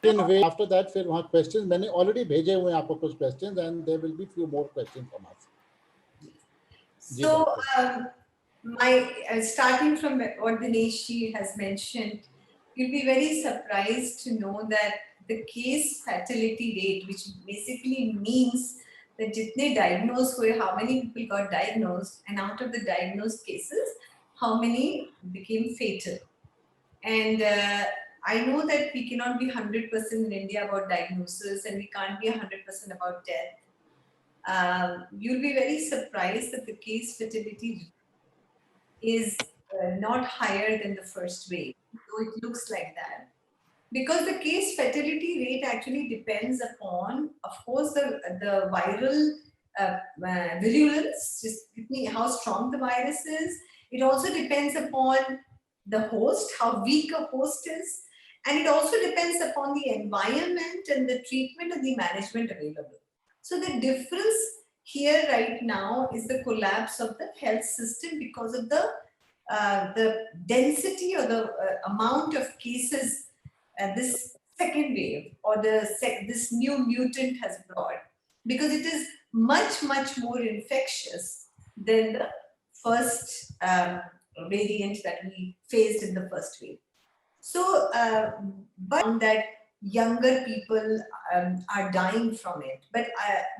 After that, फिर वहाँ questions मैंने already भेजे हुए हैं आपको कुछ questions, and there will be few more questions from us. So, starting from what Dinesh has mentioned, you'll be very surprised to know that the case fatality rate, which basically means that jitne diagnosed हुए, how many people got diagnosed, and out of the diagnosed cases, how many became fatal. And I know that we cannot be 100% in India about diagnosis, and we can't be 100% about death. You'll be very surprised that the case fatality is not higher than the first wave, though it looks like that. Because the case fatality rate actually depends upon, of course, the viral virulence, just how strong the virus is. It also depends upon the host, how weak a host is. And it also depends upon the environment and the treatment and the management available. So the difference here right now is the collapse of the health system because of the density or the amount of cases this second wave or this new mutant has brought, because it is much more infectious than the first variant that we faced in the first wave. So, but that younger people are dying from it. But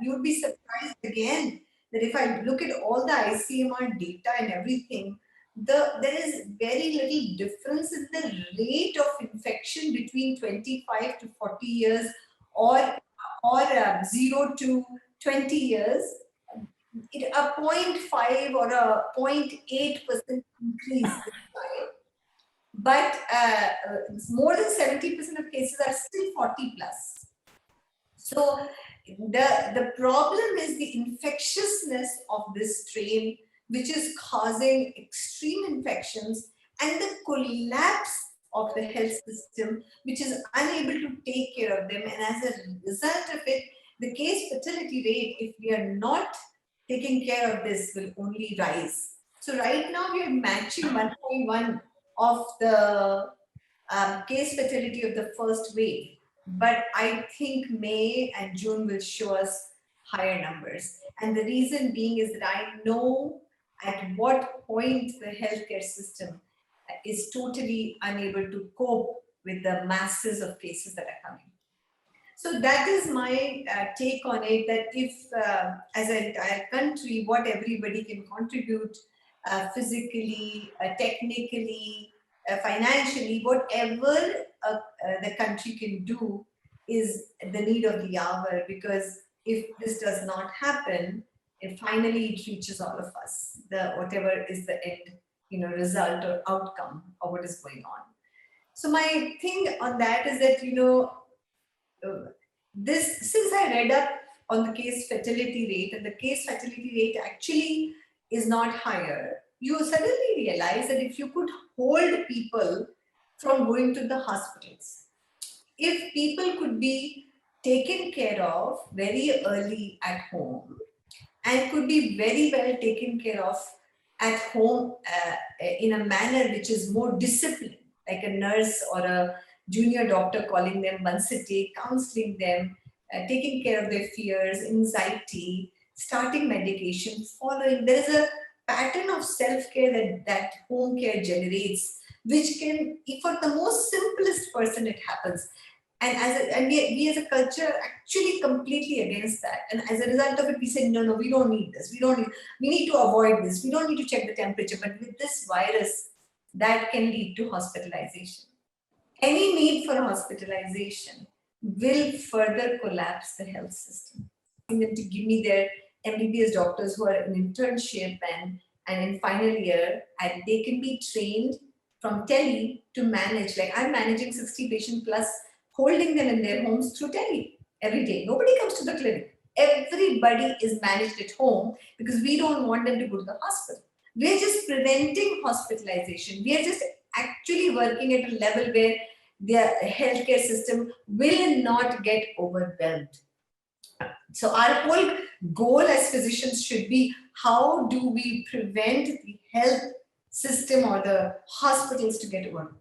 you would be surprised again that if I look at all the ICMR data and everything, there is very little difference in the rate of infection between 25 to 40 years or 0 to 20 years. A 0.5 or a 0.8% increase in time. But more than 70% of cases are still 40 plus. So the problem is the infectiousness of this strain, which is causing extreme infections and the collapse of the health system, which is unable to take care of them. And as a result of it, the case fatality rate, if we are not taking care of this, will only rise. So right now we are matching 1.1 of the case fatality of the first wave. But I think May and June will show us higher numbers. And the reason being is that I know at what point the healthcare system is totally unable to cope with the masses of cases that are coming. So that is my take on it, that if as an entire country, what everybody can contribute physically, technically, financially, whatever the country can do is the need of the hour, because if this does not happen, and finally it reaches all of us, whatever is the end, result or outcome of what is going on. So my thing on that is that, since I read up on the case fatality rate, and the case fatality rate actually is not higher, you suddenly realize that if you could hold people from going to the hospitals, if people could be taken care of very early at home and could be very well taken care of at home in a manner which is more disciplined, like a nurse or a junior doctor calling them once a day, counseling them, taking care of their fears, anxiety, starting medication, following. There is a pattern of self-care that home care generates, which can, for the most simplest person, it happens. And we as a culture actually completely against that. And as a result of it, we said, no, we don't need this. We need to avoid this. We don't need to check the temperature. But with this virus, that can lead to hospitalization. Any need for hospitalization will further collapse the health system. Asking them to give me their MBBS doctors who are in internship and in final year, and they can be trained from tele to manage. Like I'm managing 60 patient plus, holding them in their homes through tele every day. Nobody comes to the clinic. Everybody is managed at home because we don't want them to go to the hospital. We're just preventing hospitalization. We are just actually working at a level where their healthcare system will not get overwhelmed. So our whole goal as physicians should be, how do we prevent the health system or the hospitals to get overwhelmed?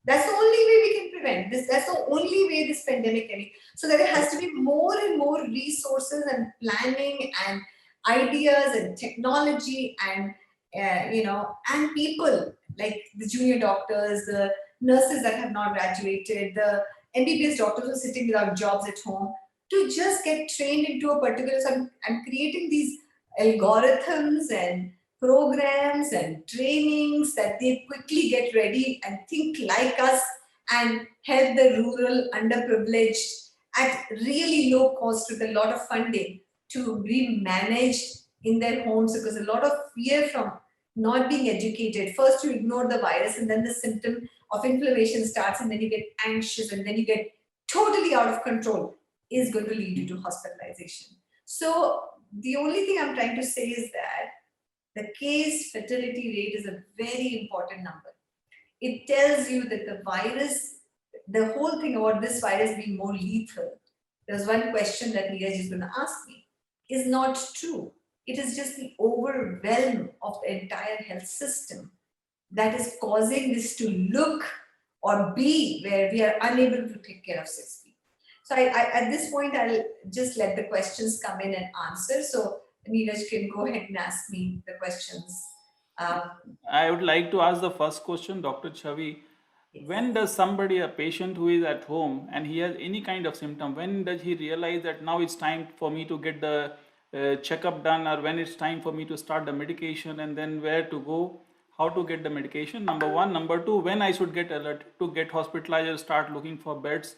That's the only way we can prevent this. That's the only way this pandemic can be. So there has to be more and more resources and planning and ideas and technology and and people like the junior doctors, the nurses that have not graduated, the MBBS doctors who are sitting without jobs at home to just get trained into a particular. So I'm creating these algorithms and programs and trainings that they quickly get ready and think like us and help the rural underprivileged at really low cost with a lot of funding to be managed in their homes, because a lot of fear from not being educated. First you ignore the virus and then the symptom of inflammation starts and then you get anxious and then you get totally out of control, is going to lead you to hospitalization. So the only thing I'm trying to say is that the case fatality rate is a very important number. It tells you that the virus, the whole thing about this virus being more lethal, there's one question that Neeraj is going to ask me, is not true. It is just the overwhelm of the entire health system that is causing this to look or be where we are unable to take care of 6 people. So at this point, I'll just let the questions come in and answer. So Neeraj can go ahead and ask me the questions. I would like to ask the first question, Dr. Chhavi. Yes. When does somebody, a patient who is at home and he has any kind of symptom, when does he realize that now it's time for me to get the checkup done, or when it's time for me to start the medication, and then where to go, how to get the medication? Number one. Number two, when I should get alerted to get hospitalized or start looking for beds?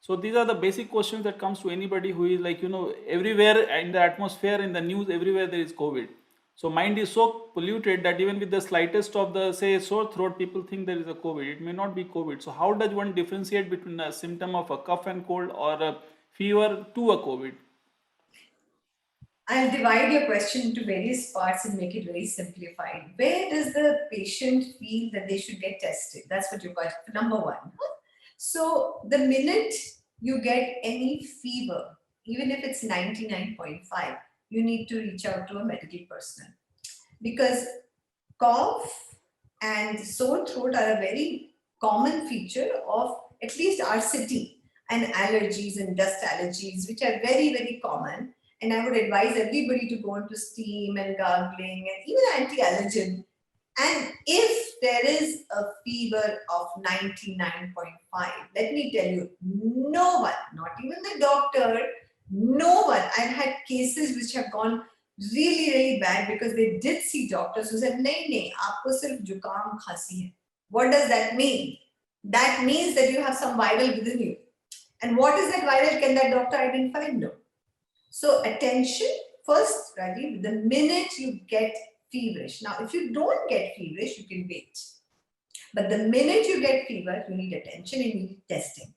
So these are the basic questions that comes to anybody who is like, everywhere in the atmosphere, in the news, everywhere there is COVID. So mind is so polluted that even with the slightest of the, say, sore throat, people think there is a COVID. It may not be COVID. So how does one differentiate between a symptom of a cough and cold or a fever to a COVID? I'll divide your question into various parts and make it very simplified. Where does the patient feel that they should get tested? That's what you got. Number one. So the minute you get any fever, even if it's 99.5, you need to reach out to a medical personnel, because cough and sore throat are a very common feature of at least our city, and allergies and dust allergies, which are very, very common. And I would advise everybody to go into steam and gargling and even anti-allergen. And if there is a fever of 99.5, let me tell you, no one, not even the doctor, no one. I've had cases which have gone really, really bad because they did see doctors who said, nahi, nahi, aapko sirf jukam khasi hai. What does that mean? That means that you have some viral within you. And what is that viral? Can that doctor identify? No. So attention first, Rajiv, the minute you get feverish. Now, if you don't get feverish, you can wait. But the minute you get fever, you need attention and you need testing.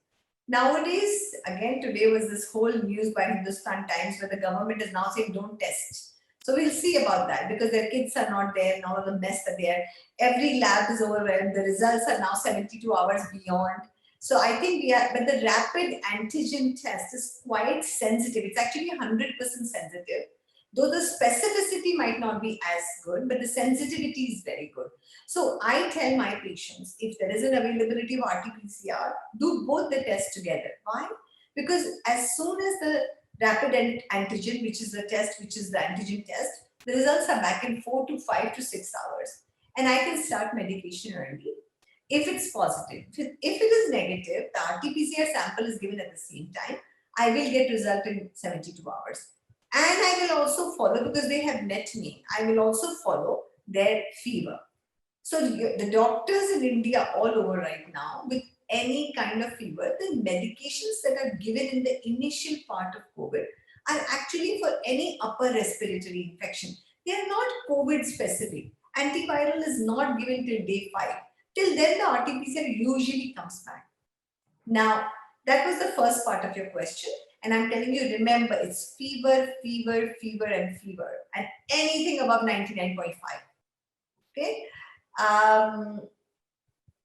Nowadays, again, today was this whole news by Hindustan Times where the government is now saying don't test. So we'll see about that, because their kids are not there and all of the mess that they are. Every lab is overwhelmed. The results are now 72 hours beyond. So I think but the rapid antigen test is quite sensitive. It's actually 100% sensitive. Though the specificity might not be as good, but the sensitivity is very good. So I tell my patients, if there is an availability of RT-PCR, do both the tests together. Why? Because as soon as the rapid antigen, which is the test, which is the antigen test, the results are back in 4 to 5 to 6 hours. And I can start medication early if it's positive. If it is negative, the RT-PCR sample is given at the same time. I will get result in 72 hours. And I will also follow, because they have met me, I will also follow their fever. So the doctors in India all over right now, with any kind of fever, the medications that are given in the initial part of COVID are actually for any upper respiratory infection. They are not COVID specific. Antiviral is not given till day 5. Till then, the RT-PCR usually comes back. Now, that was the first part of your question. And I'm telling you, remember, it's fever, fever, fever, and fever. And anything above 99.5. Okay?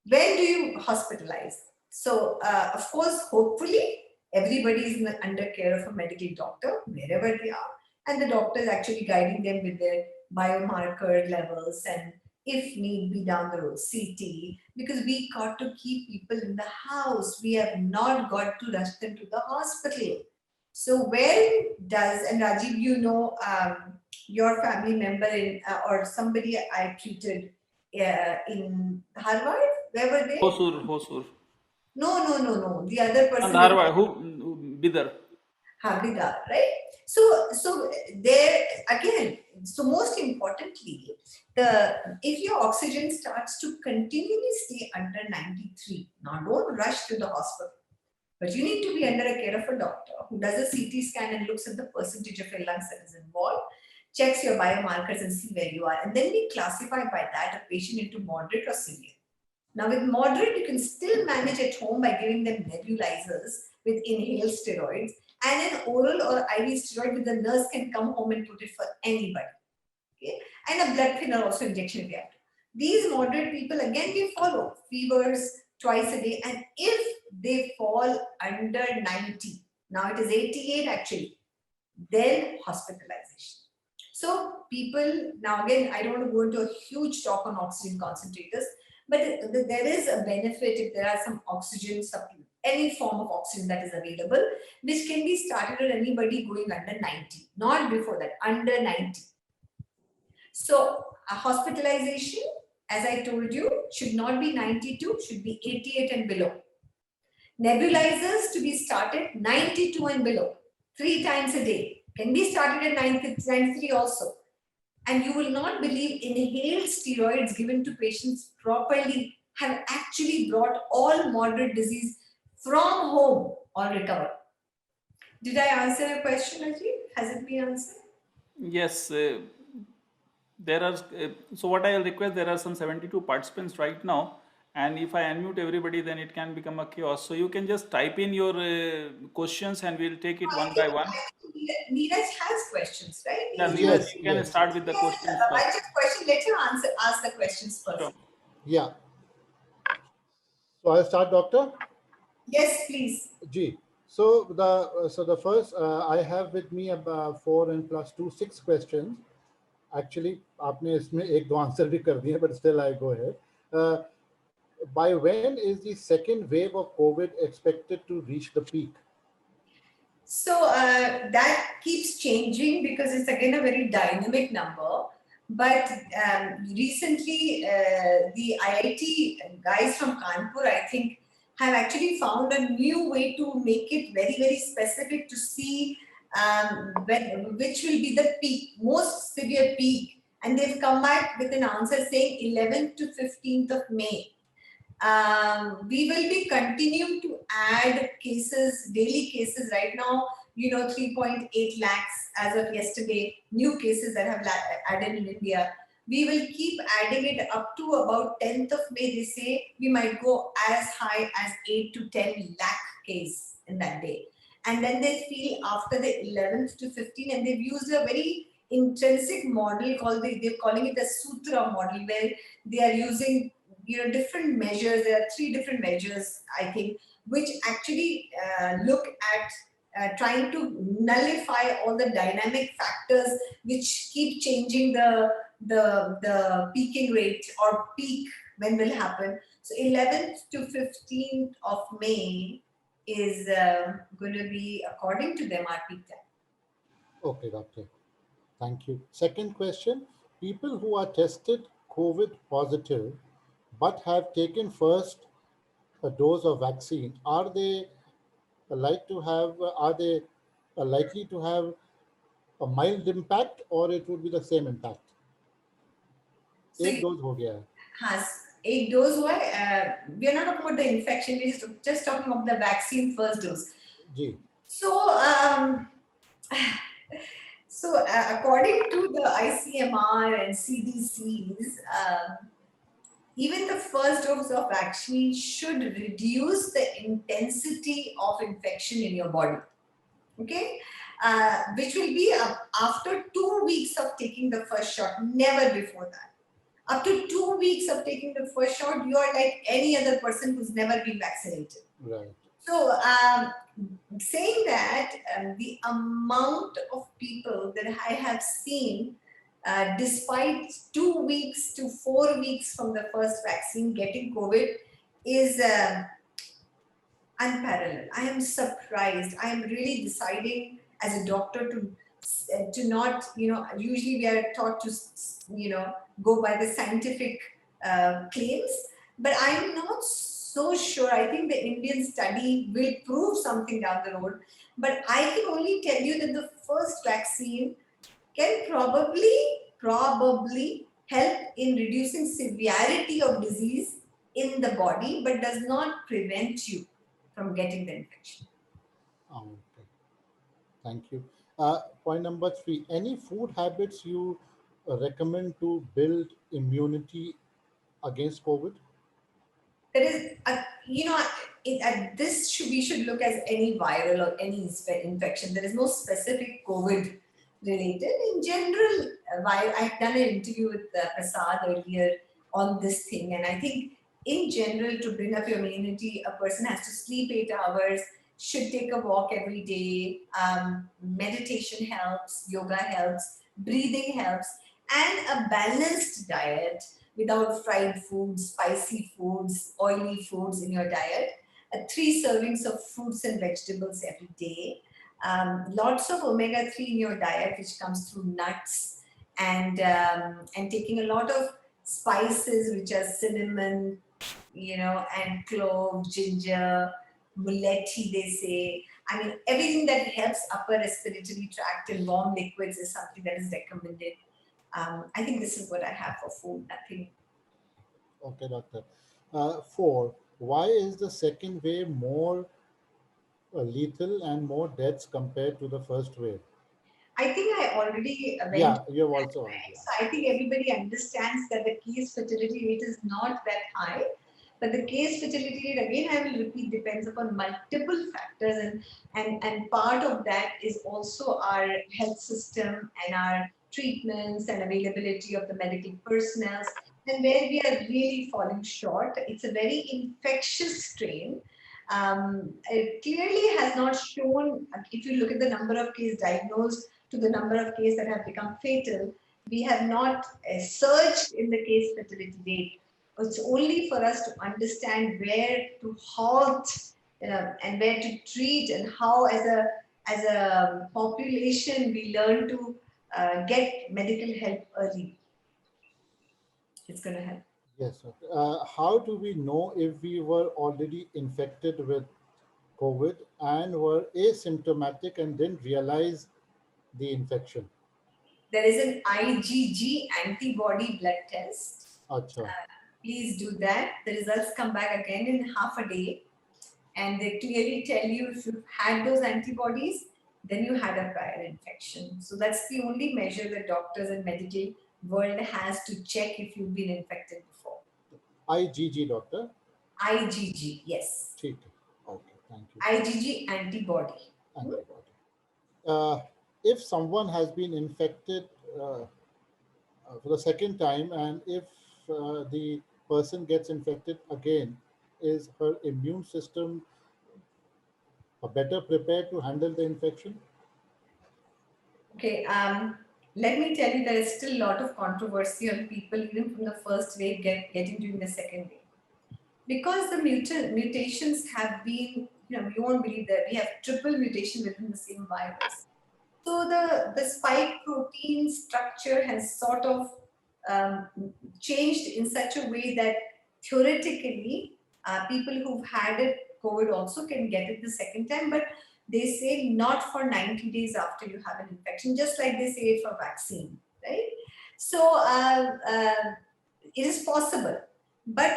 When do you hospitalize? So, of course, hopefully, everybody is under care of a medical doctor, wherever they are. And the doctor is actually guiding them with their biomarker levels and if need be down the road, CT, because we got to keep people in the house. We have not got to rush them to the hospital. So where does, and Rajiv, you know, your family member or somebody I treated in Harvard, where were they? Hosur. No. The other person. And Harvard, who Bidar. Habida, right? So there again. So most importantly, if your oxygen starts to continually stay under 93, now don't rush to the hospital. But you need to be under a care of a doctor who does a CT scan and looks at the percentage of your lungs that is involved, checks your biomarkers and see where you are. And then we classify by that a patient into moderate or severe. Now with moderate, you can still manage at home by giving them nebulizers with inhaled steroids and an oral or IV steroid with the nurse can come home and put it for anybody. Okay? And a blood thinner also injection reactor. These moderate people, again, we follow fevers twice a day. And if they fall under 90, now it is 88 actually, then hospitalization. So people, now again, I don't want to go into a huge talk on oxygen concentrators, but there is a benefit if there are some oxygen supplement, any form of oxygen that is available, which can be started on anybody going under 90, not before that, under 90. So hospitalization, as I told you, should not be 92, should be 88 and below. Nebulizers to be started 92 and below, 3 times a day. Can be started at 93 also. And you will not believe inhaled steroids given to patients properly have actually brought all moderate disease from home or recovered. Did I answer your question, Ajit? Has it been answered? Yes. There are, so what I'll request, there are some 72 participants right now. And if I unmute everybody, then it can become a chaos. So you can just type in your questions and we'll take it one by one. Neeraj has questions, right? Yeah, Neeraj, you can start with the questions A bunch first. of questions. Let you ask the questions first. Sure. Yeah. So I'll start, doctor. Yes, please. G. So the first I have with me about 4 and plus 2, 6 questions. Actually, आपने इसमें एक दो answer भी कर दिए, but still I go ahead. By when is the second wave of COVID expected to reach the peak? So that keeps changing because it's again a very dynamic number. But recently, the IIT guys from Kanpur, I think, have actually found a new way to make it very, very specific to see which will be the peak, most severe peak. And they've come back with an answer saying 11th to 15th of May. We will be continuing to add cases, daily cases right now, 3.8 lakhs as of yesterday, new cases that have added in India. We will keep adding it up to about 10th of May. They say we might go as high as 8 to 10 lakh case in that day. And then they feel after the 11th to 15th, and they've used a very intrinsic model called, they're calling it the Sutra model, where they are using different measures. There are 3 different measures, I think, which actually look at trying to nullify all the dynamic factors which keep changing the peaking rate or peak when will happen. So 11th to 15th of May is going to be, according to them, our peak time. Okay, doctor. Thank you. Second question, people who are tested COVID positive but have taken first a dose of vaccine, are they likely to have a mild impact, or it would be the same impact? So एक dose हो गया है. has 8 dose हुआ है. We are not talking about the infection, we are just talking about the vaccine first dose. Ji. So according to the ICMR and CDCs, even the first dose of vaccine should reduce the intensity of infection in your body. Okay, which will be after 2 weeks of taking the first shot, never before that. After 2 weeks of taking the first shot, you are like any other person who's never been vaccinated. Right. So, saying that, the amount of people that I have seen despite 2 weeks to 4 weeks from the first vaccine, getting COVID is unparalleled. I am surprised. I am really deciding as a doctor to not, usually we are taught to, go by the scientific claims, but I'm not so sure. I think the Indian study will prove something down the road, but I can only tell you that the first vaccine can probably help in reducing severity of disease in the body, but does not prevent you from getting the infection. Okay, thank you. Point number 3, any food habits you recommend to build immunity against COVID? There is, this we should look as any viral or any infection. There is no specific COVID related. In general, while I've done an interview with Prasad earlier on this thing, and I think in general, to bring up your immunity, a person has to sleep 8 hours, should take a walk every day, meditation helps, yoga helps, breathing helps, and a balanced diet without fried foods, spicy foods, oily foods in your diet. 3 servings of fruits and vegetables every day. Lots of omega-3 in your diet, which comes through nuts, and taking a lot of spices, which are cinnamon, and clove, ginger, muletti, they say. I mean, everything that helps upper respiratory tract and warm liquids is something that is recommended. I think this is what I have for food, nothing. Okay, doctor. 4, why is the second wave more lethal and more deaths compared to the first wave? I think I already went Yeah, you have through that, also heard, right? yeah. So I think everybody understands that the case fatality rate is not that high. But the case fatality rate, again, I will repeat, depends upon multiple factors. And part of that is also our health system and our treatments and availability of the medical personnel. And where we are really falling short, it's a very infectious strain. It clearly has not shown, if you look at the number of cases diagnosed to the number of cases that have become fatal, we have not surged in the case fatality rate. It's only for us to understand where to halt, and where to treat, and how as a population we learn to get medical help early. It's going to help. Yes, sir. How do we know if we were already infected with COVID and were asymptomatic and didn't realize the infection? There is an IgG antibody blood test. Acha. Please do that. The results come back again in half a day, and they clearly tell you if you've had those antibodies, then you had a prior infection. So that's the only measure that doctors and medical world has to check if you've been infected before. IgG, doctor? IgG, yes. ठीक है. Okay, thank you. IgG antibody. Antibody. If someone has been infected for the second time, and if the person gets infected again, is her immune system better prepared to handle the infection? Okay, let me tell you, there is still a lot of controversy on people even from the first wave getting during the second wave. Because the mutations have been, you won't believe that we have triple mutation within the same virus. So the spike protein structure has sort of changed in such a way that theoretically people who've had it, COVID also can get it the second time, but they say not for 90 days after you have an infection, just like they say for vaccine, right? So it is possible, but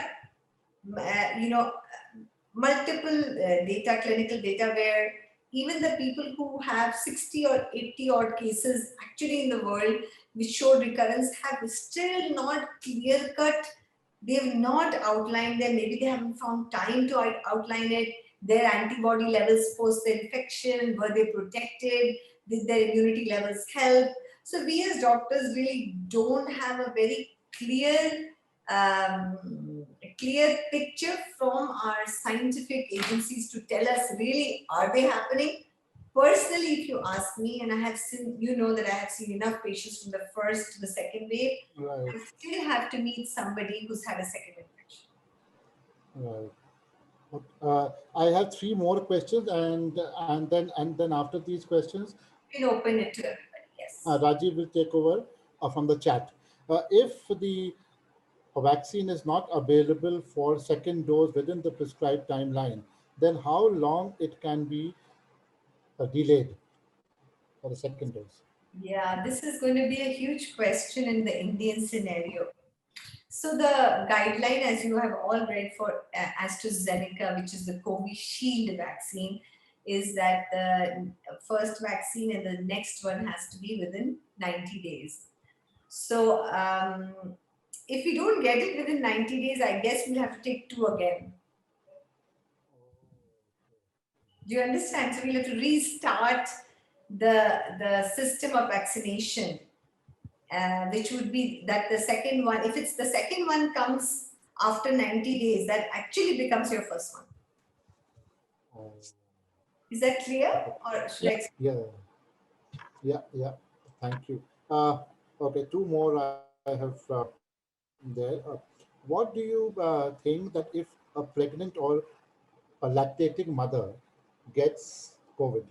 multiple data, clinical data, where even the people who have 60 or 80 odd cases actually in the world which showed recurrence have still not clear cut. They've not outlined them. Maybe they haven't found time to outline it. Their antibody levels post the infection, were they protected? Did their immunity levels help? So we as doctors really don't have a very clear picture from our scientific agencies to tell us really, are they happening Personally, if you ask me, and I have seen, you know that I have seen enough patients from the first to the second wave, Right. I still have to meet somebody who's had a second infection. Right. I have three more questions, and then after these questions, You can open it to everybody, yes. Rajiv will take over from the chat. If the vaccine is not available for second dose within the prescribed timeline, then how long it can be delayed for the second dose? Yeah, this is going to be a huge question in the Indian scenario. So the guideline, as you have all read for AstraZeneca, which is the Covishield vaccine, is that the first vaccine and the next one has to be within 90 days. So if we don't get it within 90 days, I guess we'll have to take two again. Do you understand? So we'll have to restart the system of vaccination, which would be that the second one, if it's the second one comes after 90 days, that actually becomes your first one. Oh. Is that clear? Or should I explain? Yeah. Thank you. Okay, two more I have there. What do you think that if a pregnant or a lactating mother gets COVID?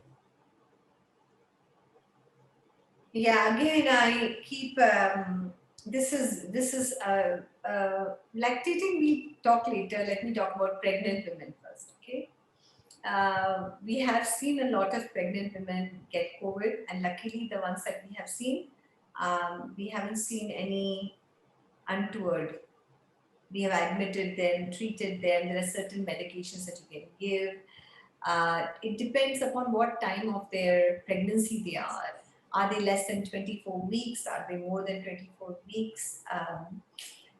Yeah, again, I keep this is lactating. We'll talk later. Let me talk about pregnant women first. Okay, we have seen a lot of pregnant women get COVID, and luckily, the ones that we have seen, we haven't seen any untoward. We have admitted them, treated them. There are certain medications that you can give. It depends upon what time of their pregnancy they are. Are they less than 24 weeks? Are they more than 24 weeks?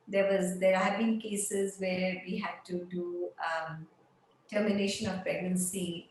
There have been cases where we had to do termination of pregnancy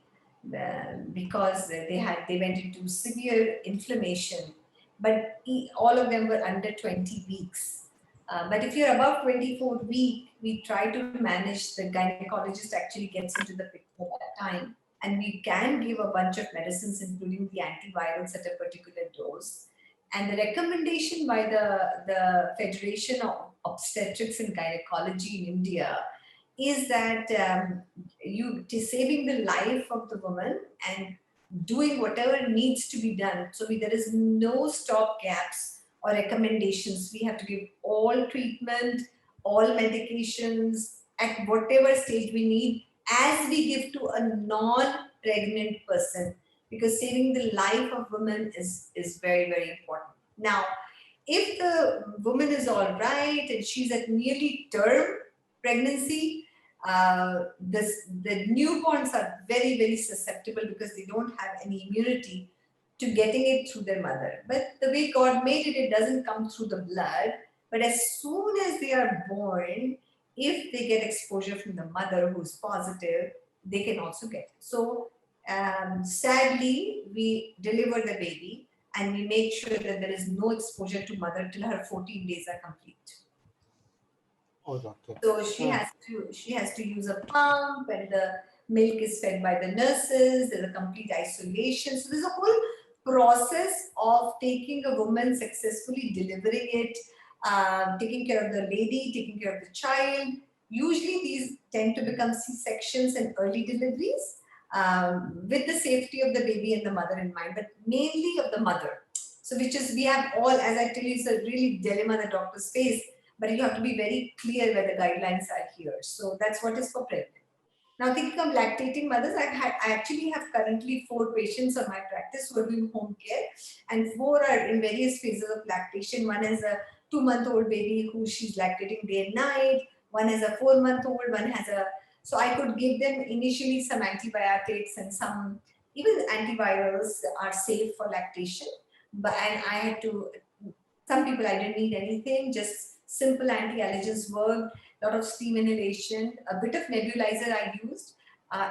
because they went into severe inflammation, but all of them were under 20 weeks. But if you're above 24 week, we try to manage. The gynecologist actually gets into the picture at that time, and we can give a bunch of medicines, including the antivirals at a particular dose. And the recommendation by the Federation of Obstetrics and Gynecology in India is that saving the life of the woman and doing whatever needs to be done. So there is no stop gaps or recommendations. We have to give all treatment, all medications at whatever stage we need, as we give to a non-pregnant person, because saving the life of women is very, very important. Now, if the woman is all right and she's at nearly term pregnancy, the newborns are very, very susceptible because they don't have any immunity to getting it through their mother. But the way God made it, it doesn't come through the blood. But as soon as they are born, if they get exposure from the mother who's positive, they can also get it. So sadly, we deliver the baby and we make sure that there is no exposure to mother till her 14 days are complete. Oh, doctor. So she has to use a pump, and the milk is fed by the nurses. There's a complete isolation. So there's a whole process of taking a woman, successfully delivering it, taking care of the lady, taking care of the child. Usually these tend to become C-sections and early deliveries with the safety of the baby and the mother in mind, but mainly of the mother. So we have all, as I tell you, it's a really dilemma the doctors face, but you have to be very clear where the guidelines are here. So that's what is for pregnant. Now, thinking of lactating mothers, I actually have currently 4 patients on my practice who are doing home care, and 4 are in various phases of lactation. One has a 2-month-old baby who she's lactating day and night. One has a 4-month-old. One has so I could give them initially some antibiotics and some, even antivirals are safe for lactation. And I had to, some people I didn't need anything, just simple anti-allergens worked, a lot of steam inhalation, a bit of nebulizer I used,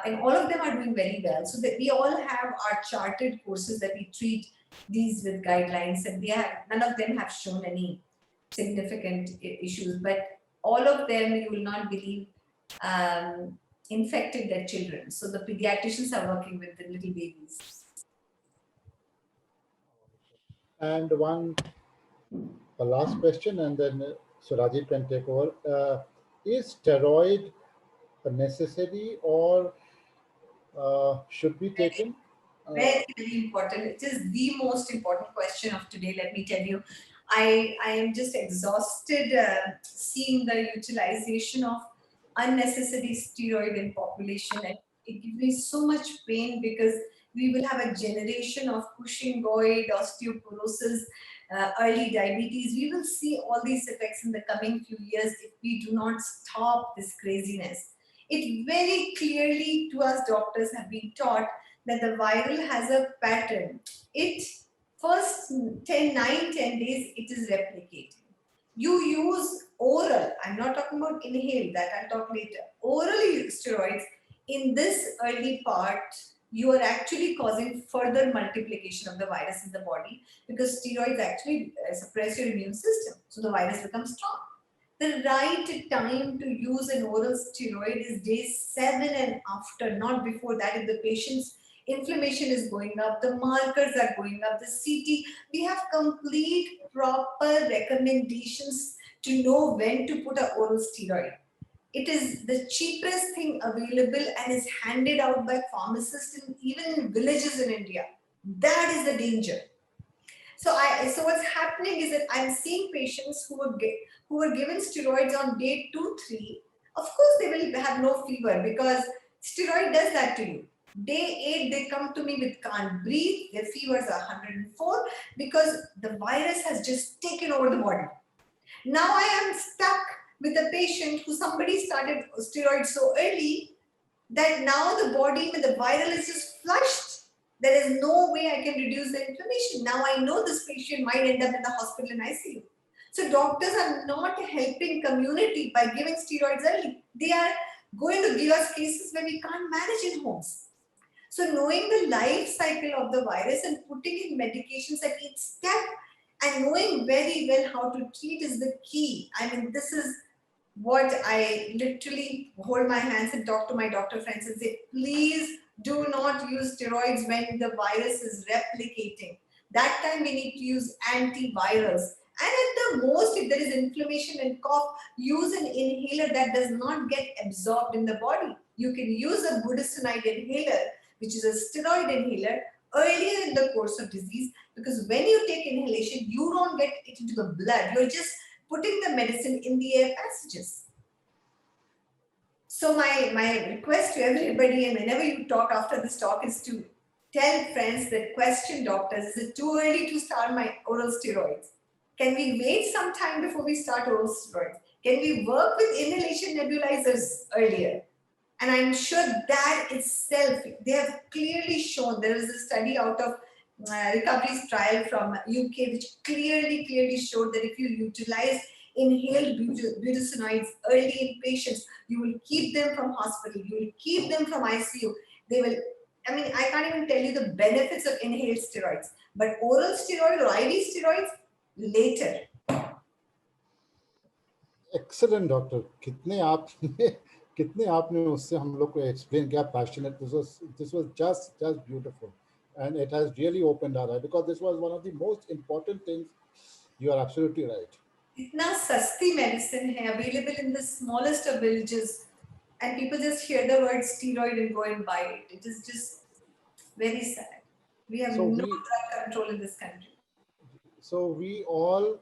and all of them are doing very well. So that we all have our charted courses that we treat these with guidelines, and none of them have shown any significant issues, but all of them, you will not believe, infected their children. So the pediatricians are working with the little babies. And a last question, and then so Rajiv can take over. Is steroid necessary or should be taken? Very, very important. It is the most important question of today, let me tell you. I am just exhausted seeing the utilization of unnecessary steroid in population, and it gives me so much pain because we will have a generation of Cushingoid, osteoporosis, early diabetes. We will see all these effects in the coming few years if we do not stop this craziness. It very clearly to us doctors have been taught that the viral has a pattern. It first 10 days, it is replicating. You use oral, I'm not talking about inhale, that I'll talk later. Oral steroids in this early part, you are actually causing further multiplication of the virus in the body because steroids actually suppress your immune system. So the virus becomes strong. The right time to use an oral steroid is day 7 and after, not before that. If the patient's inflammation is going up, the markers are going up, the CT, we have complete proper recommendations to know when to put an oral steroid. It is the cheapest thing available and is handed out by pharmacists even in villages in India. That is the danger. So what's happening is that I'm seeing patients who were given steroids on day 2, 3. Of course, they will have no fever because steroid does that to you. Day 8, they come to me with can't breathe. Their fevers are 104 because the virus has just taken over the body. Now I am stuck with a patient who somebody started steroids so early that now the body with the viral is just flushed. There is no way I can reduce the inflammation. Now I know this patient might end up in the hospital in ICU. So doctors are not helping community by giving steroids early. They are going to give us cases where we can't manage in homes. So knowing the life cycle of the virus and putting in medications at each step and knowing very well how to treat is the key. I mean, this is what I literally hold my hands and talk to my doctor friends and say, please do not use steroids when the virus is replicating. That time we need to use antivirals. And at the most, if there is inflammation and cough, use an inhaler that does not get absorbed in the body. You can use a budesonide inhaler, which is a steroid inhaler, earlier in the course of disease, because when you take inhalation, you don't get it into the blood. You're just putting the medicine in the air passages. So my request to everybody, and whenever you talk after this talk, is to tell friends that question doctors, is it too early to start my oral steroids? Can we wait some time before we start oral steroids? Can we work with inhalation nebulizers earlier? And I'm sure that itself, they have clearly shown, there is a study out of recovery's trial from UK, which clearly showed that if you utilize inhaled budesonides early in patients, you will keep them from hospital, you will keep them from ICU. They will, I mean, I can't even tell you the benefits of inhaled steroids, but oral steroid or IV steroids, later. Excellent, doctor. कितने आपने उससे हम लोग को explain किया, passionate. This was just beautiful, and it has really opened our eyes because this was one of the most important things. You are absolutely right. इतना सस्ती medicine है available in the smallest of villages, and people just hear the word steroid and go and buy it. It is just very sad. We have no drug control in this country. So we all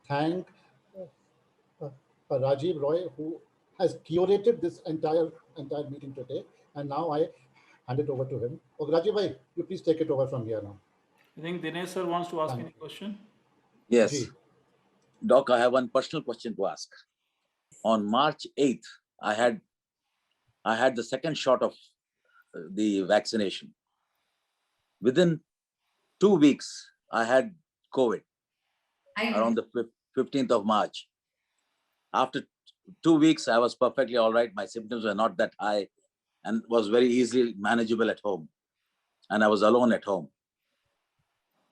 thank Rajiv Roy, who has curated this entire meeting today, and now I hand it over to him. Oh, Rajiv bhai, you please take it over from here now. I think Dinesh sir wants to ask any question. Yes. Ji. Doc, I have one personal question to ask. On March 8th, I had the second shot of the vaccination. Within 2 weeks, I had COVID around the 15th of March. After 2 weeks, I was perfectly all right. My symptoms were not that high and was very easily manageable at home. And I was alone at home.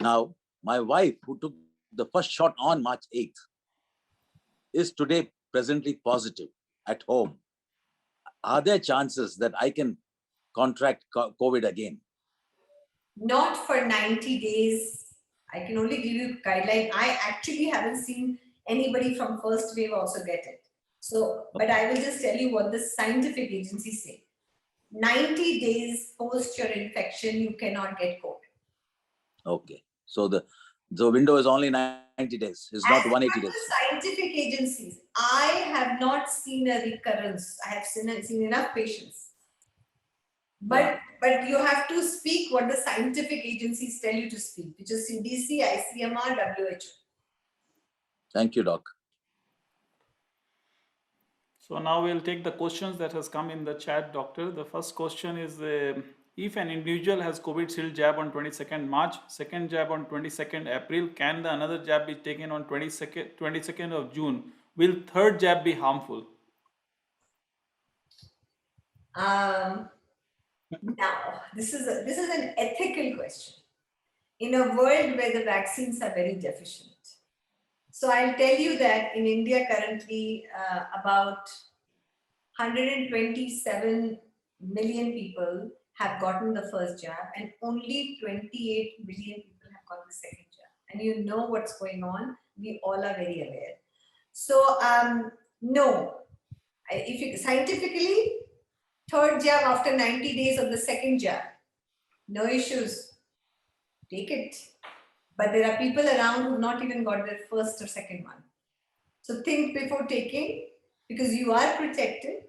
Now, my wife, who took the first shot on March 8th, is today presently positive at home. Are there chances that I can contract COVID again? not for 90 days. I can only give you guideline. I actually haven't seen anybody from first wave also get it. So, but I will just tell you what the scientific agencies say. 90 days post your infection, you cannot get COVID. Okay. So the window is only 90 days. It's not 180 days. Scientific agencies, I have not seen a recurrence. I have seen enough patients. But you have to speak what the scientific agencies tell you to speak, which is CDC, ICMR, WHO. Thank you, Doc. So now we'll take the questions that has come in the chat, doctor. The first question is, if an individual has COVID-19 jab on 22nd March, second jab on 22nd April, can the another jab be taken on 22nd of June? Will third jab be harmful? Now, this is an ethical question in a world where the vaccines are very deficient. So I'll tell you that in India currently, about 127 million people have gotten the first jab, and only 28 million people have got the second jab. And you know what's going on. We all are very aware. So no, if you scientifically, third jab after 90 days of the second jab, no issues. Take it. But there are people around who've not even got their first or second one. So think before taking, because you are protected.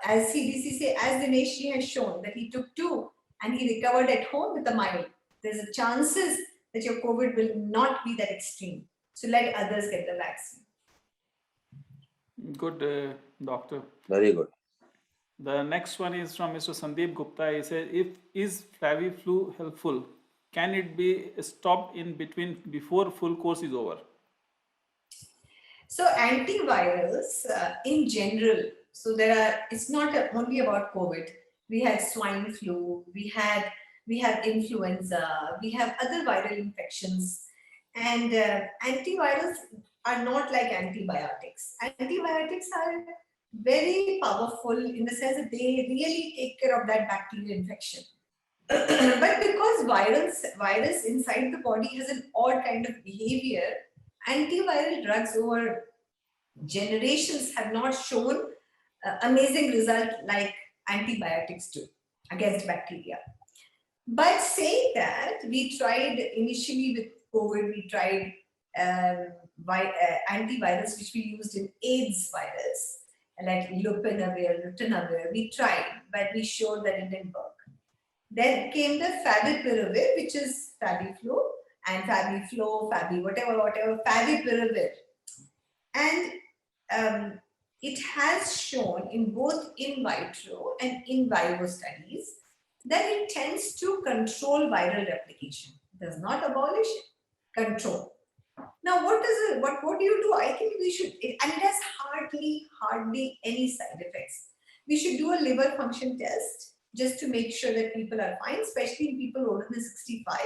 As CDC say, as Dinesh has shown that he took 2 and he recovered at home with a mild. There's a chances that your COVID will not be that extreme. So let others get the vaccine. Good, doctor. Very good. The next one is from Mr. Sandeep Gupta. He says, is Flaviflu helpful? Can it be stopped in between before full course is over? So antivirals in general, so it's not only about COVID. We had swine flu, we have influenza, we have other viral infections, and antivirals are not like antibiotics. Antibiotics are very powerful in the sense that they really take care of that bacterial infection. But because virus inside the body has an odd kind of behavior, antiviral drugs over generations have not shown amazing result like antibiotics do against bacteria. But saying that, we tried initially with COVID, we tried antivirals which we used in AIDS virus, like lopinavir, ritonavir. We tried, but we showed that it didn't work. Then came the favipiravir, which is Fabiflu and Fabiflo, whatever, favipiravir. And it has shown in both in vitro and in vivo studies that it tends to control viral replication. It does not abolish it, control. Now, what do you do? I think we should, and it has hardly any side effects. We should do a liver function test just to make sure that people are fine, especially in people older than 65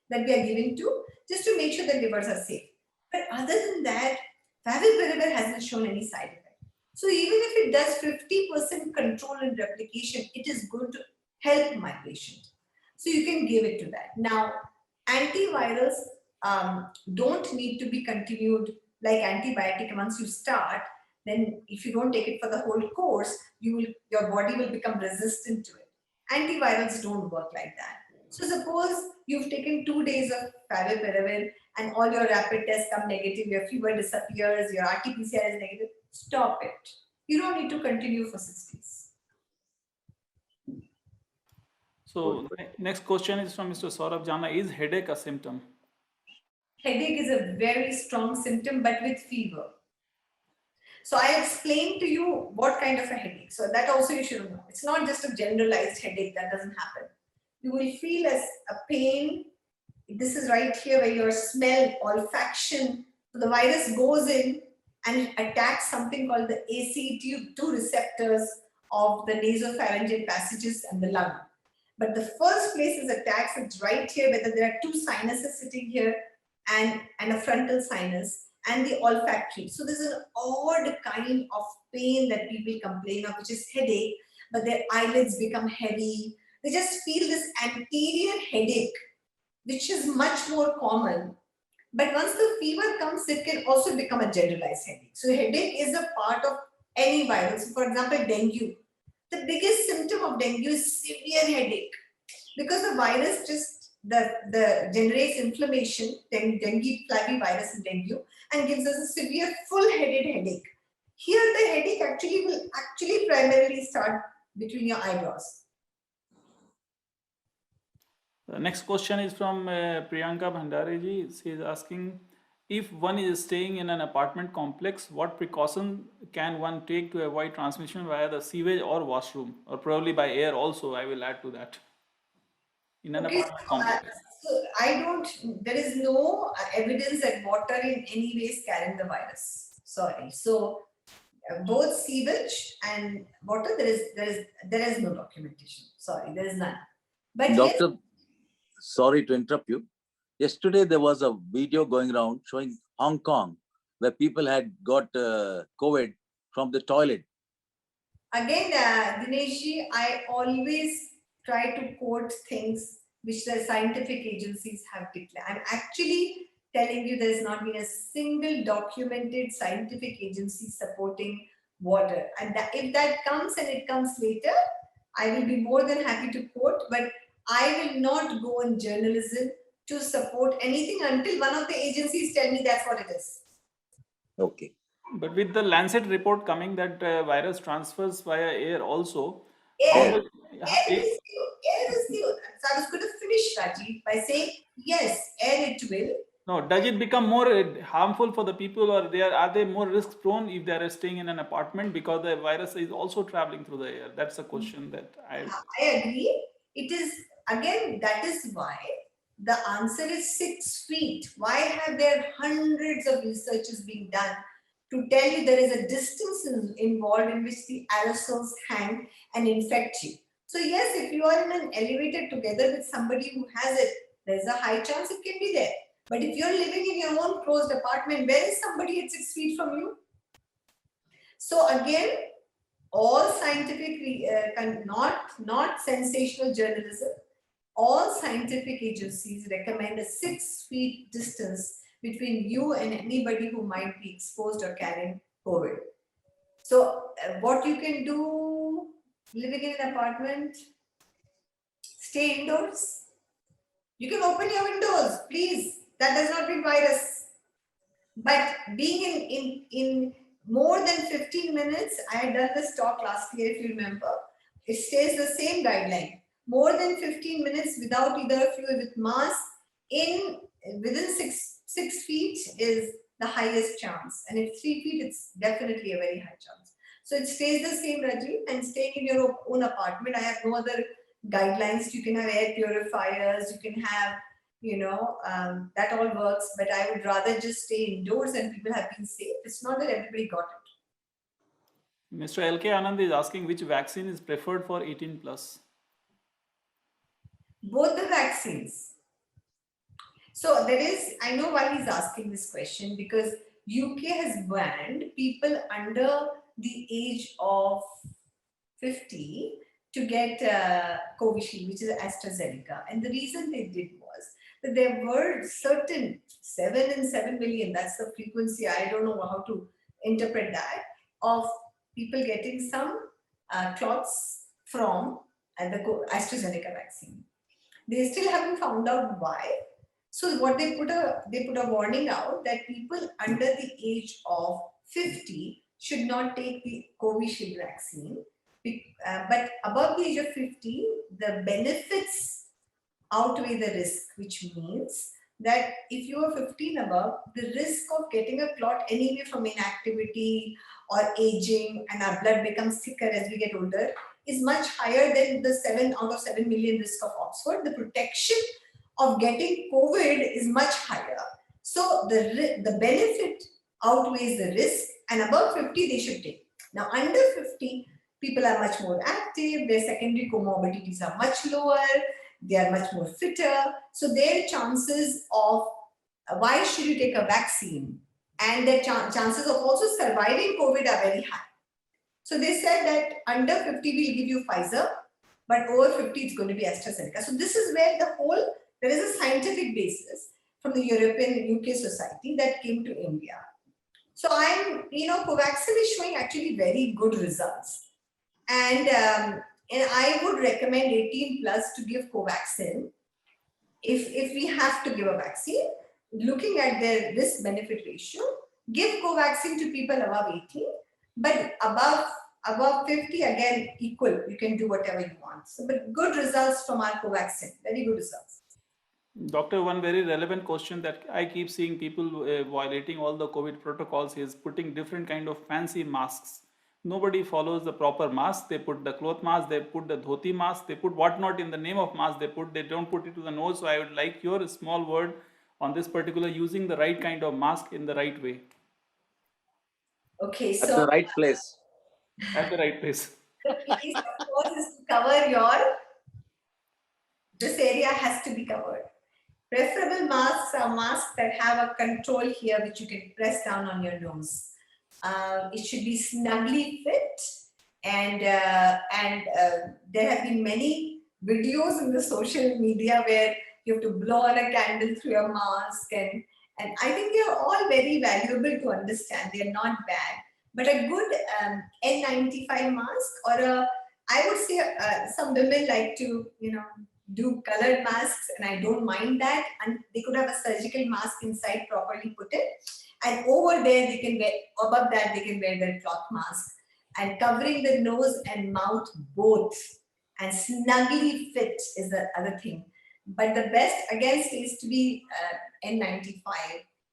that we are giving to, just to make sure that livers are safe. But other than that, favipiravir hasn't shown any side effect. So even if it does 50% control and replication, it is going to help my patient. So you can give it to that. Now, antivirals don't need to be continued like antibiotic. Once you start, then if you don't take it for the whole course, your body will become resistant to it. Antivirals don't work like that. So suppose you've taken 2 days of favipiravir and all your rapid tests come negative, your fever disappears, your RT-PCR is negative, stop it. You don't need to continue for 6 days. So next question is from Mr. Saurabh Jana. Is headache a symptom? Headache is a very strong symptom, but with fever. So I explained to you what kind of a headache. So that also you should know. It's not just a generalized headache, that doesn't happen. You will feel a pain. This is right here where your smell, olfaction, so the virus goes in and attacks something called the ACE2 receptors of the nasopharyngeal passages and the lung. But the first place it attacks, it's right here, whether there are 2 sinuses sitting here and a frontal sinus and the olfactory. So there's an odd kind of pain that people complain of, which is headache, but their eyelids become heavy. They just feel this anterior headache which is much more common. But once the fever comes, it can also become a generalized headache. So headache is a part of any virus. So for example, dengue. The biggest symptom of dengue is severe headache because the virus just the generates inflammation, dengue flavivirus in dengue, and gives us a severe full-headed headache. Here, the headache will primarily start between your eyebrows. The next question is from Priyanka Bhandareji. She is asking, if one is staying in an apartment complex, what precaution can one take to avoid transmission via the sewage or washroom, or probably by air also? I will add to that. In an apartment complex. So there is no evidence that water in any way is carrying the virus. Sorry. So both sewage and water, there is no documentation. Sorry, there is none. But Doctor, yes, sorry to interrupt you. Yesterday, there was a video going around showing Hong Kong, where people had got COVID from the toilet. Again, Dineshji, I always try to quote things which the scientific agencies have declared. I'm actually telling you there's not been a single documented scientific agency supporting water. And if that comes and it comes later, I will be more than happy to quote, but I will not go on journalism to support anything until one of the agencies tell me that's what it is. Okay. But with the Lancet report coming that virus transfers via air also, Air is new. So I was going to finish, Rajiv, by saying, yes, air it will. No, does it become more harmful for the people, or are they more risk prone if they are staying in an apartment because the virus is also traveling through the air? That's a question that I agree. It is, again, that is why the answer is 6 feet. Why have there hundreds of researches being done to tell you there is a distance involved in which the aerosols hang and infect you? So yes, if you are in an elevator together with somebody who has it, there's a high chance it can be there. But if you're living in your own closed apartment, where is somebody at 6 feet from you? So again, all scientific, not sensational journalism, all scientific agencies recommend a 6 feet distance between you and anybody who might be exposed or carrying COVID. So what you can do living in an apartment, stay indoors. You can open your windows, please. That does not mean virus. But being in more than 15 minutes, I had done this talk last year, if you remember. It stays the same guideline. More than 15 minutes without either of you with mask within 6 feet is the highest chance. And if 3 feet, it's definitely a very high chance. So it stays the same, Rajiv, and staying in your own apartment. I have no other guidelines. You can have air purifiers, you can have, that all works, but I would rather just stay indoors and people have been safe. It's not that everybody got it. Mr. LK Anand is asking which vaccine is preferred for 18 plus. Both the vaccines. So I know why he's asking this question, because UK has banned people under the age of 50 to get Covishield, which is AstraZeneca. And the reason they did was that there were certain 7 in 7 million, that's the frequency, I don't know how to interpret that, of people getting some clots from the AstraZeneca vaccine. They still haven't found out why. So what they put a warning out that people under the age of 50 should not take the Covishield vaccine. But above the age of 50, the benefits outweigh the risk, which means that if you are 15 above, the risk of getting a clot anyway from inactivity or aging and our blood becomes thicker as we get older is much higher than the 7 out of 7 million risk of Oxford. The protection of getting COVID is much higher. So the benefit outweighs the risk, and above 50, they should take. Now, under 50, people are much more active, their secondary comorbidities are much lower, they are much more fitter. So their chances of, why should you take a vaccine? And their chances of also surviving COVID are very high. So they said that under 50, we'll give you Pfizer, but over 50, it's going to be AstraZeneca. So this is where the whole there is a scientific basis from the European UK Society that came to India. So Covaxin is showing actually very good results. And I would recommend 18 plus to give Covaxin. If we have to give a vaccine, looking at their risk benefit ratio, give Covaxin to people above 18, but above 50, again, equal. You can do whatever you want. So, but good results from our Covaxin, very good results. Doctor, one very relevant question that I keep seeing people violating all the COVID protocols is putting different kind of fancy masks. Nobody follows the proper mask. They put the cloth mask, they put the dhoti mask, they put whatnot in the name of mask they don't put it to the nose. So I would like your small word on this particular, using the right kind of mask in the right way. Okay, At the right place. At the right place. The place, of course, is to cover this area has to be covered. Preferable masks are masks that have a control here, which you can press down on your nose. It should be snugly fit, and there have been many videos in the social media where you have to blow on a candle through your mask, and I think they are all very valuable to understand. They are not bad, but a good N95 mask, or I would say some women like to do colored masks, and I don't mind that, and they could have a surgical mask inside properly put it, and over there they can wear, above that they can wear their cloth mask, and covering the nose and mouth both, and snugly fit is the other thing. But the best again stays to be N95.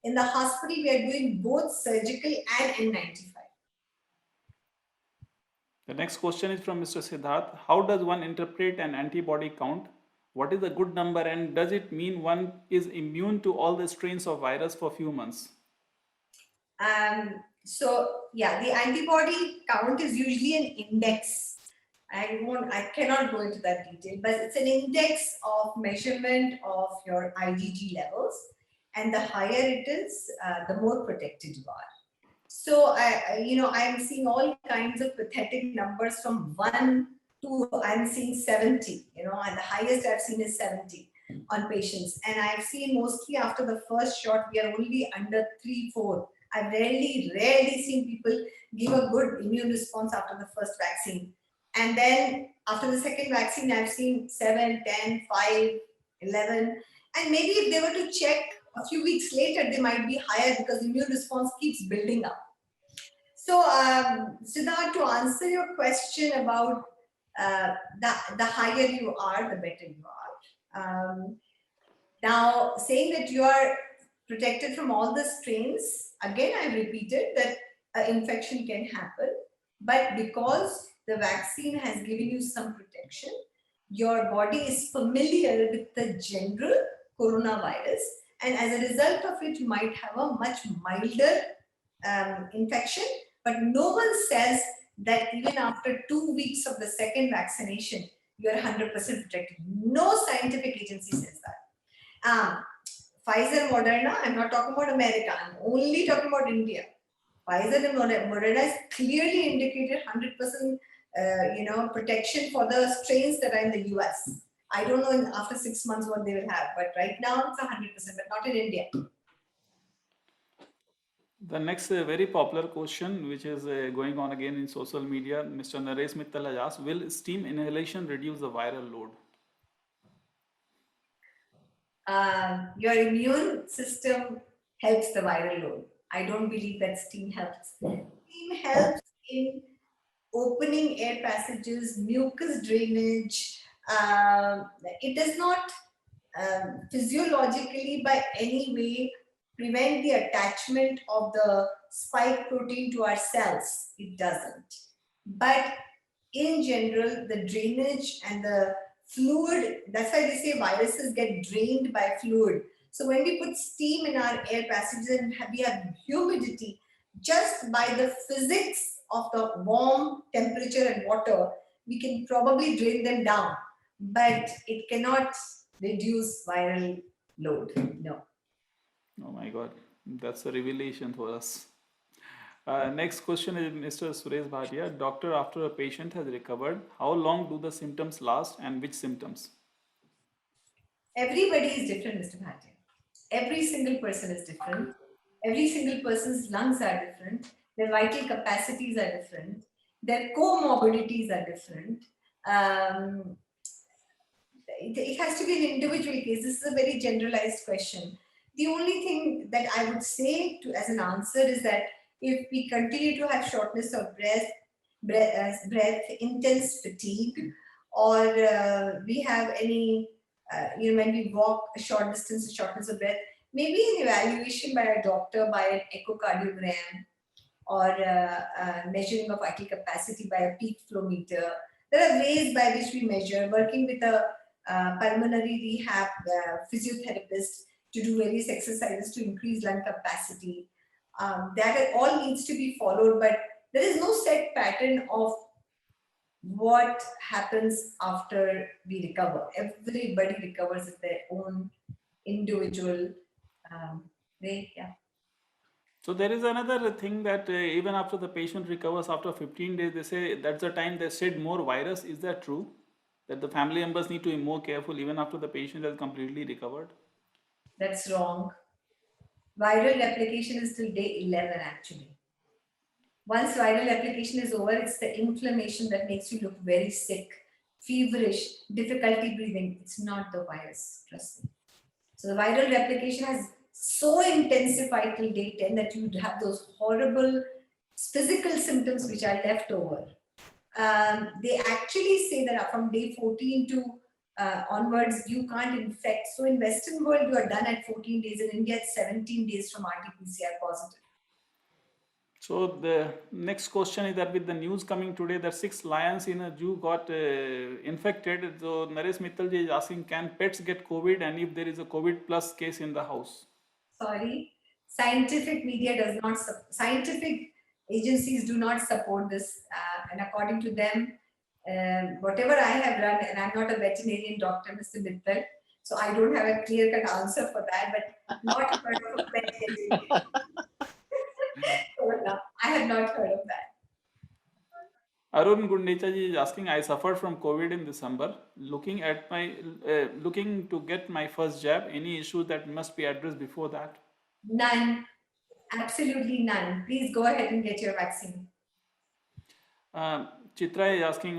In the hospital we are doing both surgical and N95. The next question is from Mr. Siddharth. How does one interpret an antibody count? What is a good number, and does it mean one is immune to all the strains of virus for a few months? So yeah, the antibody count is usually an index. I cannot go into that detail, but it's an index of measurement of your IgG levels, and the higher it is, the more protected you are. So I'm seeing all kinds of pathetic numbers from 1 to I'm seeing 70, and the highest I've seen is 70 on patients. And I've seen mostly after the first shot, we are only under 3, 4. I've rarely seen people give a good immune response after the first vaccine. And then after the second vaccine, I've seen 7, 10, 5, 11. And maybe if they were to check a few weeks later, they might be higher because immune response keeps building up. So, Siddharth, to answer your question about the higher you are, the better you are. Now, saying that you are protected from all the strains, again, I repeated that an infection can happen, but because the vaccine has given you some protection, your body is familiar with the general coronavirus, and as a result of it, you might have a much milder infection, but no one says that even after 2 weeks of the second vaccination, you are 100% protected. No scientific agency says that. Pfizer, Moderna, I'm not talking about America, I'm only talking about India. Pfizer and Moderna is clearly indicated 100% protection for the strains that are in the US. I don't know after 6 months what they will have, but right now it's 100%, but not in India. The next very popular question, which is going on again in social media, Mr. Naresh Mittal has asked, will steam inhalation reduce the viral load? Your immune system helps the viral load. I don't believe that steam helps. Steam helps in opening air passages, mucus drainage. It does not physiologically by any way prevent the attachment of the spike protein to our cells. It doesn't. But in general, the drainage and the fluid, that's why they say viruses get drained by fluid. So when we put steam in our air passages and we have humidity, just by the physics of the warm temperature and water, we can probably drain them down, but it cannot reduce viral load, no. Oh my God, that's a revelation for us. Next question is Mr. Suresh Bhatia. Doctor, after a patient has recovered, how long do the symptoms last and which symptoms? Everybody is different, Mr. Bhatia. Every single person is different. Every single person's lungs are different. Their vital capacities are different. Their comorbidities are different. Um, it has to be an individual case. This is a very generalized question. The only thing that I would say to as an answer is that if we continue to have shortness of breath, intense fatigue, or we have any, when we walk a short distance, shortness of breath, maybe an evaluation by a doctor by an echocardiogram or measuring of vital capacity by a peak flow meter. There are ways by which we measure, working with a pulmonary rehab physiotherapist to do various exercises to increase lung capacity. That all needs to be followed, but there is no set pattern of what happens after we recover. Everybody recovers in their own individual way. Yeah. So there is another thing that even after the patient recovers after 15 days, they say that's the time they shed more virus. Is that true? That the family members need to be more careful even after the patient has completely recovered? That's wrong. Viral replication is till day 11 actually. Once viral replication is over, it's the inflammation that makes you look very sick, feverish, difficulty breathing. It's not the virus, trust me. So the viral replication has so intensified till day 10 that you would have those horrible physical symptoms which are left over. They actually say that from day 14 to onwards, you can't infect. So in Western world, you are done at 14 days. In India, it's 17 days from RT-PCR positive. So the next question is that with the news coming today that 6 lions in a zoo got infected, so Naresh Mittalji is asking, can pets get COVID, and if there is a COVID plus case in the house? Sorry, scientific media does not, scientific agencies do not support this, and according to them, whatever I have run, and I'm not a veterinarian doctor, Mr. Mittal, so I don't have a clear-cut answer for that, but not heard of a pet getting it. No, I have not heard of that. Arun Gundecha is asking, I suffered from COVID in December. Looking to get my first jab, any issues that must be addressed before that? None, absolutely none. Please go ahead and get your vaccine. Chitra is asking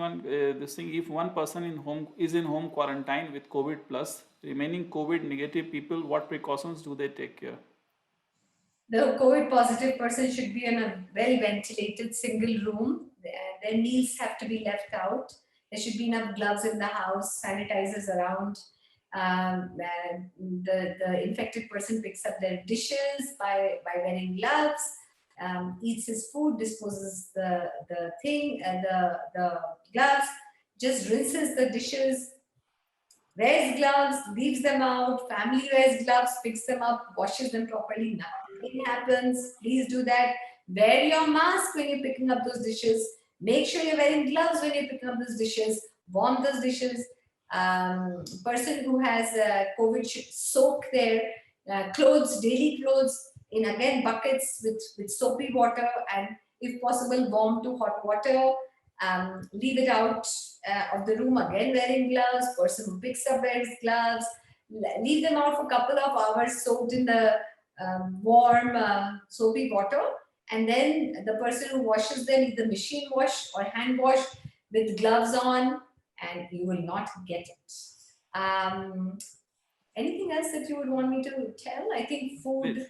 this thing: if one person is in home quarantine with COVID plus, remaining COVID negative people, what precautions do they take care? The COVID positive person should be in a well ventilated single room. Their meals have to be left out. There should be enough gloves in the house, sanitizers around. The infected person picks up their dishes by wearing gloves, eats his food, disposes the gloves, just rinses the dishes, wears gloves, leaves them out, family wears gloves, picks them up, washes them properly. Nothing happens. Please do that. Wear your mask when you're picking up those dishes. Make sure you're wearing gloves when you're picking up those dishes. Warm those dishes. Person who has COVID should soak their clothes, daily clothes, in again buckets with soapy water, and if possible warm to hot water. Leave it out of the room, again wearing gloves. Person who picks up wears gloves. Leave them out for a couple of hours soaked in the warm soapy water, and then the person who washes them either machine wash or hand wash with gloves on, and you will not get it. Anything else that you would want me to tell? I think food.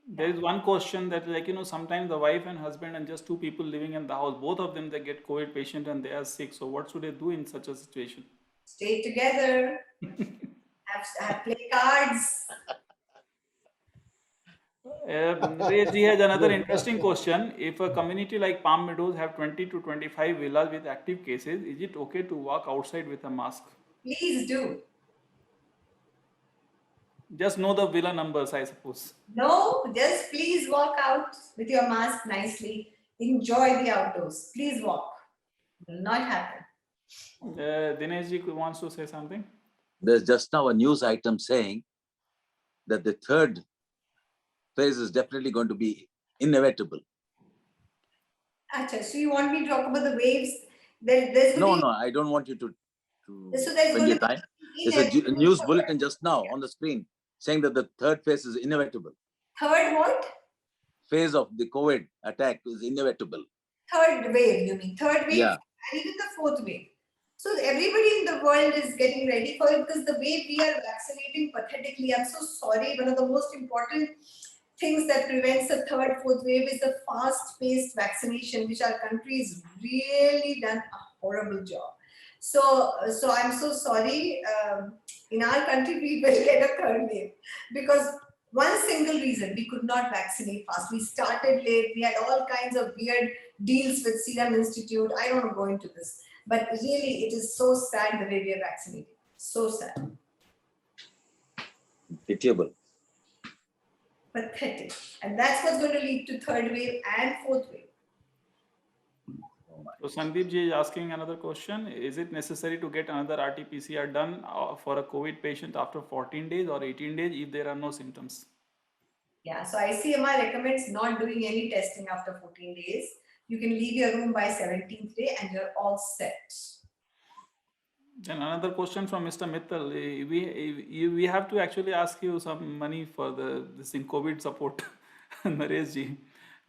There is one question that, like, sometimes the wife and husband and just 2 people living in the house, both of them, they get COVID patient and they are sick. So what should they do in such a situation? Stay together. have play cards. Naresh has another interesting question. If a community like Palm Meadows have 20 to 25 villas with active cases, is it okay to walk outside with a mask? Please do. Just know the villa numbers, I suppose. No, just please walk out with your mask nicely. Enjoy the outdoors. Please walk. It will not happen. Dineshji wants to say something. There's just now a news item saying that the third phase is definitely going to be inevitable. Achha, so you want me to talk about the waves? No, I don't want you to so there's spend your time. There's a news bulletin just now on the screen saying that the third phase is inevitable. Third what? Phase of the COVID attack is inevitable. Third wave, you mean? Third wave, Yeah. and even the fourth wave. So everybody in the world is getting ready for it because the way we are vaccinating pathetically, I'm so sorry, one of the most important things that prevents the third, fourth wave is the fast-paced vaccination, which our country has really done a horrible job. So I'm so sorry. In our country, we will get a third wave because one single reason we could not vaccinate fast. We started late. We had all kinds of weird deals with Serum Institute. I don't want to go into this, but really, it is so sad the way we are vaccinating. So sad. Pitiable. Pathetic. And that's what's going to lead to third wave and fourth wave. So Sandeep ji is asking another question. Is it necessary to get another RT-PCR done for a COVID patient after 14 days or 18 days if there are no symptoms? Yeah, so ICMR recommends not doing any testing after 14 days. You can leave your room by 17th day and you're all set. Then another question from Mr. Mittal. We have to actually ask you some money for this in COVID support. Naresh ji.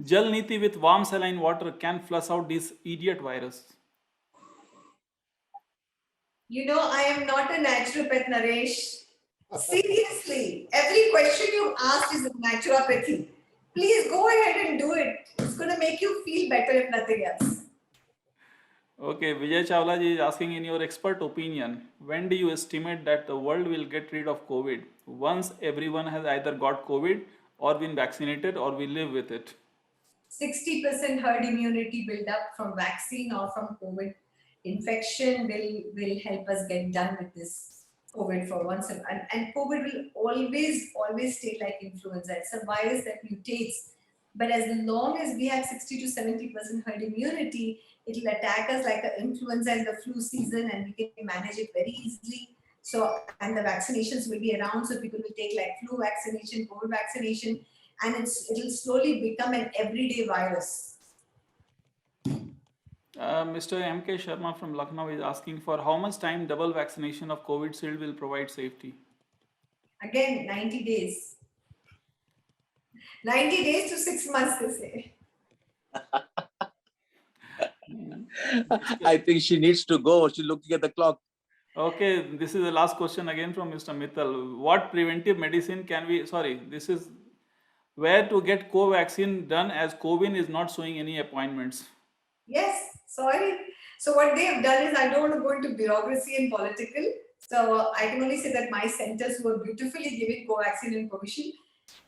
Jal Niti with warm saline water can flush out this idiot virus. You know, I am not a naturopath, Naresh. Seriously, every question you asked is naturopathy. Please go ahead and do it. It's going to make you feel better if nothing else. Okay, Vijay Chawla ji is asking, in your expert opinion, when do you estimate that the world will get rid of COVID? Once everyone has either got COVID or been vaccinated or we live with it? 60% herd immunity build up from vaccine or from COVID infection will help us get done with this COVID for once. And COVID will always stay like influenza. It's a virus that mutates. But as long as we have 60 to 70% herd immunity, it will attack us like the influenza and the flu season, and we can manage it very easily. So, and the vaccinations will be around, so people will take like flu vaccination, COVID vaccination, and it'll slowly become an everyday virus. Mr. M.K. Sharma from Lucknow is asking for how much time double vaccination of Covishield will provide safety? Again, 90 days. 90 days to 6 months, they say. I think she needs to go. She's looking at the clock. Okay, this is the last question again from Mr. Mittal. What preventive medicine can we, this is where to get co-vaccine done as COVID is not showing any appointments. Yes, sorry. So what they have done is, I don't want to go into bureaucracy and political. So I can only say that my centers were beautifully giving co-vaccine and Covishield.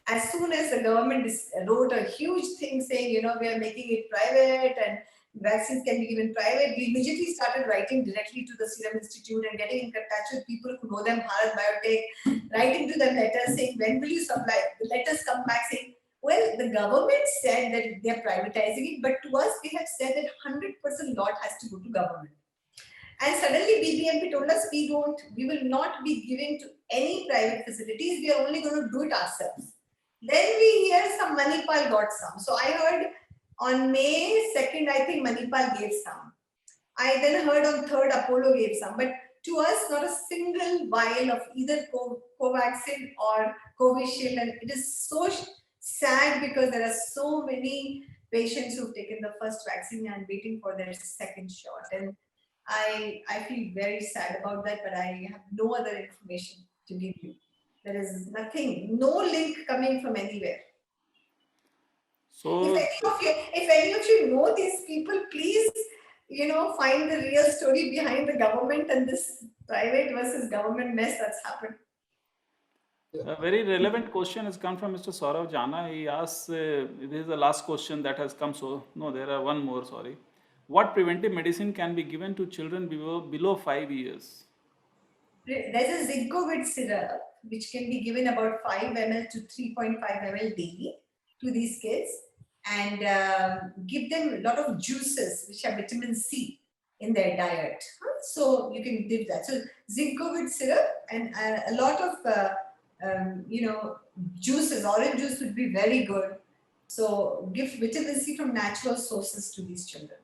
As soon as the government wrote a huge thing saying, you know, we are making it private and vaccines can be given private, we immediately started writing directly to the Serum Institute and getting in touch with people who know them, Bharat Biotech, writing to them letters saying, when will you supply? The letters come back saying, well, the government said that they're privatizing it, but to us, they have said that 100% lot has to go to government. And suddenly BBMP told us, we will not be giving to any private facilities, we are only going to do it ourselves. Then we hear some Manipal got some. So I heard on May 2nd, I think Manipal gave some. I then heard on 3rd, Apollo gave some. But to us, not a single vial of either Covaxin or Covishield. And it is so sad because there are so many patients who've taken the first vaccine and waiting for their second shot. And I feel very sad about that, but I have no other information to give you. There is nothing, no link coming from anywhere. So, if any of you know these people, please, you know, find the real story behind the government and this private versus government mess that's happened. A very relevant question has come from Mr. Saurav Jana. He asks, this is the last question that has come. So, no, there are one more, sorry. What preventive medicine can be given to children below 5 years? There's a Zincovid syrup, which can be given about 5 ml to 3.5 ml daily to these kids, and give them a lot of juices which have vitamin C in their diet. So you can give that. So Zincovid syrup and a lot of you know, juices. Orange juice would be very good. So give vitamin C from natural sources to these children.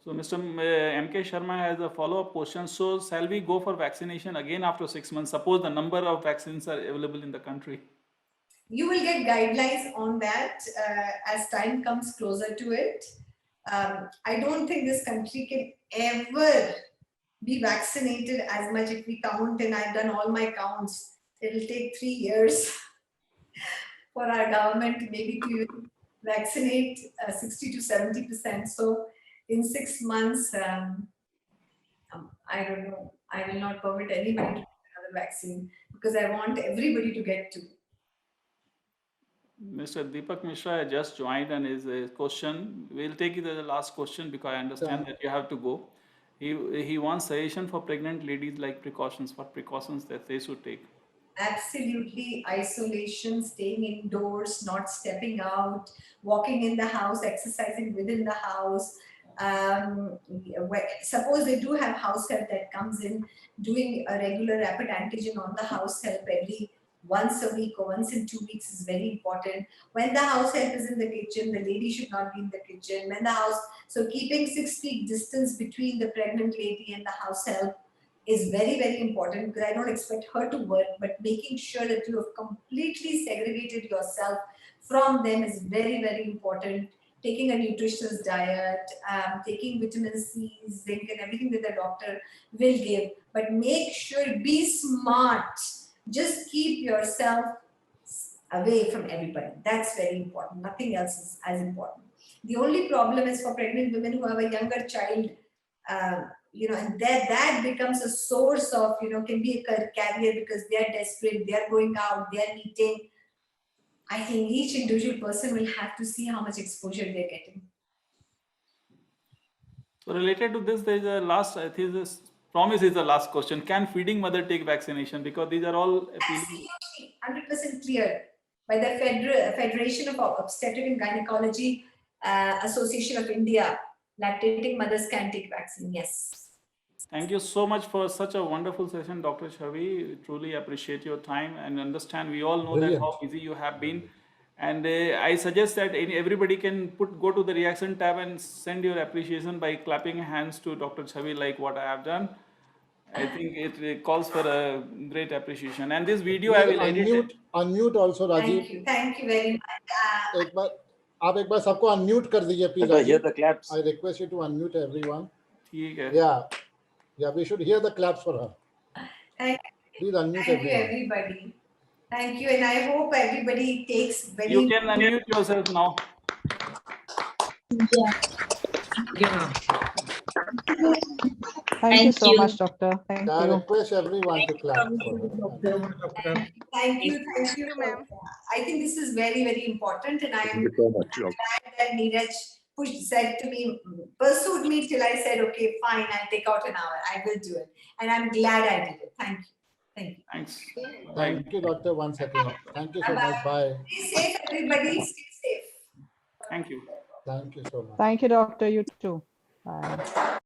So Mr. M.K. Sharma has a follow-up question. So shall we go for vaccination again after 6 months? Suppose the number of vaccines are available in the country. You will get guidelines on that as time comes closer to it. I don't think this country can ever be vaccinated as much if we count, and I've done all my counts. It'll take 3 years for our government maybe to vaccinate 60 to 70%. So in 6 months, I don't know. I will not permit anybody to get another vaccine because I want everybody to get two. Mr. Deepak Mishra has just joined, and his question, we'll take it as the last question because I understand that you have to go. He wants suggestion for pregnant ladies like precautions, what precautions that they should take. Absolutely, isolation, staying indoors, not stepping out, walking in the house, exercising within the house. Suppose they do have house help that comes in, doing a regular rapid antigen on the house help every once a week or once in 2 weeks is very important. When the house help is in the kitchen, the lady should not be in the kitchen. When the house, so keeping 6 feet distance between the pregnant lady and the house help is very, very important because I don't expect her to work, but making sure that you have completely segregated yourself from them is very, very important. Taking a nutritious diet, taking vitamin C, zinc, and everything that the doctor will give. But make sure, be smart. Just keep yourself away from everybody. That's very important. Nothing else is as important. The only problem is for pregnant women who have a younger child, and that becomes a source of, can be a carrier because they are desperate, they are going out, they are eating. I think each individual person will have to see how much exposure they're getting. So related to this, there is a last, I think this promise is the last question. Can feeding mother take vaccination? Because these are all appealing. Absolutely, 100% clear by the Federation of Obstetric and Gynecology Association of India. Lactating mothers can take vaccine, yes. Thank you so much for such a wonderful session, Dr. Chhavi. Truly appreciate your time and understand. We all know that how busy you have been. And I suggest that everybody can go to the reaction tab and send your appreciation by clapping hands to Dr. Chhavi like what I have done. I think it calls for a great appreciation. And this video I will edit. Unmute also, Rajiv. Thank you very much. आप एक बार सबको unmute कर दीजिए, please. Hear the claps. I request you to unmute everyone. ठीक है. Yeah, we should hear the claps for her. Please unmute everyone. Thank you, everybody. Thank you, and I hope everybody takes very. You can unmute yourself now. Yeah. Thank you so much, doctor. Thank you. I request everyone to clap for her. Thank you, ma'am. I think this is very, very important, and I am glad that Neeraj said to me, pursued me till I said, okay, fine, I'll take out an hour. I will do it, and I'm glad I did it. Thank you. Thank you. Thanks. Thank you, doctor. Once again. Thank you so much. Bye. Stay safe, everybody. Stay safe. Thank you. Thank you so much. Thank you, doctor. You too. Bye.